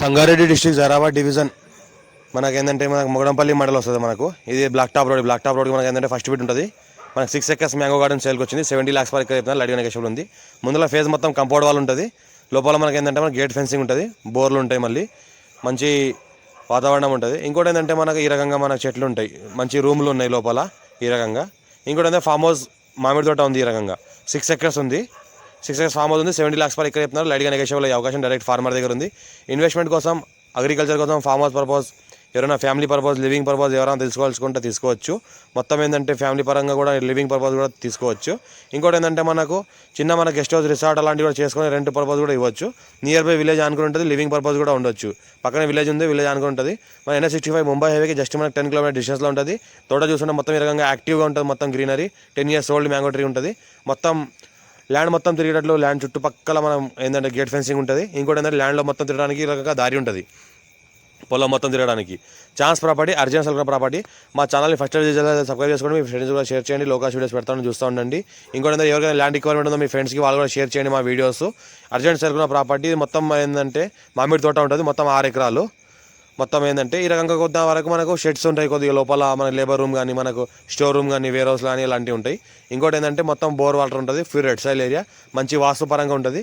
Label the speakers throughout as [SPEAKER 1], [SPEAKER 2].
[SPEAKER 1] Sangareddy district Zaheerabad division మనకు ఏంటంటే మనకు మొగడంపల్లి మండలం వస్తుంది. మనకు ఇది బ్లాక్ టాప్ రోడ్ మనకు ఏంటంటే ఫస్ట్ బిట్ ఉంటుంది. మనకు 6 acres మ్యాంగో గార్డెన్ సేల్కి వచ్చింది. 70 lakhs వరకు చెప్తున్నారు. లైట్ నెగోషియబుల్ ఉంది. ముందులో ఫేజ్ మొత్తం కంపౌండ్ వాల్ ఉంటుంది. లోపల మనకి ఏంటంటే మనకి గేట్ ఫెన్సింగ్ ఉంటుంది. బోర్లు ఉంటాయి. మళ్ళీ మంచి వాతావరణం ఉంటుంది. ఇంకోటి ఏంటంటే మనకు ఈ రకంగా మనకు చెట్లు ఉంటాయి. మంచి రూమ్లు ఉన్నాయి లోపల ఈ రకంగా. ఇంకోటి ఏంటంటే ఫామ్ హౌస్ మామిడి తోట ఉంది. ఈ రకంగా 6 acres ఉంది. 6 acres ఫామ్ హౌస్ ఉంది. 70 lakhs వరకు చెప్తున్నారు. లైట్గా నెగోషియబుల్ అయ్యే అవకాశం డైరెక్ట్ ఫార్మర్ దగ్గర ఉంది. ఇన్వెస్ట్మెంట్ కోసం, అగ్రికల్చర్ కోసం, ఫామ్ హౌస్ పర్పస్, ఎవరైనా ఫ్యామిలీ పర్పస్, లివింగ్ పర్పస్ ఎవరైనా తెలుసుకోవాల్సుకుంటే తీసుకోవచ్చు. మొత్తం ఏంటంటే ఫ్యామిలీ పరంగా కూడా లివింగ్ పర్పస్ కూడా తీసుకోవచ్చు. ఇంకోటి ఏంటంటే మనకు చిన్న మన గెస్ట్ హౌస్, రిసార్ట్ అలాంటివి కూడా చేసుకొని రెంట్ పర్పస్ కూడా ఇవ్వచ్చు. నియర్ బై విలేజ్ అనుకుని ఉంటుంది. లివింగ్ పర్పస్ కూడా ఉండొచ్చు. పక్కన విలేజ్ ఉంది. విలేజ్ అనుకుని ఉంటుంది. మన NH65 ముంబై హైవేకి జస్ట్ మనకు 10 km డిస్టెన్స్లో ఉంటుంది. తోట చూస్తుంటే మొత్తం ఈ రకంగా యాక్టివ్గా ఉంటుంది. మొత్తం greenery, 10 years old mango tree ఉంటుంది. మొత్తం ల్యాండ్ మొత్తం తిరిగేటట్లు ల్యాండ్ చుట్టుపక్కల మనం ఏంటంటే గేట్ ఫెన్సింగ్ ఉంటుంది. ఇంకోటి ఏంటంటే ల్యాండ్లో మొత్తం తిరగడానికి రకంగా దారి ఉంటుంది. పొలం మొత్తం తిరగడానికి chance property, urgent sell property. మా ఛానల్ని ఫస్ట్ సబ్స్క్రైబ్ చేసుకోండి. మీ ఫ్రెండ్స్ కూడా షేర్ చేయండి. లోకల్ వీడియోస్ పెడతాను, చూస్తూ ఉండండి. ఇంకోటి ఎవరికైనా ల్యాండ్ రిక్వైర్మెంట్ ఉందో మీ ఫ్రెండ్స్కి వాళ్ళు కూడా షేర్ చేయండి మా వీడియోస్. అర్జెంట్ సెల్ ప్రాపర్టీ మొత్తం ఏంటంటే మామిడి తోట ఉంటుంది. మొత్తం 6 acres. మొత్తం ఏంటంటే ఈ రకంగా కొద్ది వరకు మనకు షెడ్స్ ఉంటాయి. కొద్దిగా లోపల మన లేబర్ రూమ్ కానీ, మనకు స్టోర్ రూమ్ కానీ, వేర్ హౌస్ కానీ ఇలాంటివి ఉంటాయి. ఇంకోటి ఏంటంటే మొత్తం బోర్ వాటర్ ఉంటుంది. ఫ్రీ రెడ్ సైల్ ఏరియా, మంచి వాస్తు పరంగా ఉంటుంది.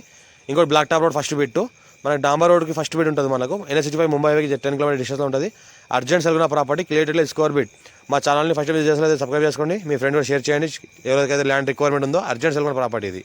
[SPEAKER 1] ఇంకోటి black top road first bit. మనకి డాంబర్ రోడ్కి ఫస్ట్ బిట్ ఉంటుంది. మనకు NH65 ముంబై హైవేకి 10 km డిస్టెన్స్లో ఉంటుంది. అర్జెంట్ సెల్ ప్రాపర్టీ క్లియర్లో స్కోర్ బిట్. మా ఛానల్ని ఫస్ట్ విజిట్ చేసి సబ్స్క్రైబ్ చేసుకోండి. మీ ఫ్రెండ్ కూడా షేర్ చేయండి. ఎవరికైతే ల్యాండ్ రిక్వైర్మెంట్ ఉందో అర్జెంట్ సెల్ ప్రాపర్టీ ఇది.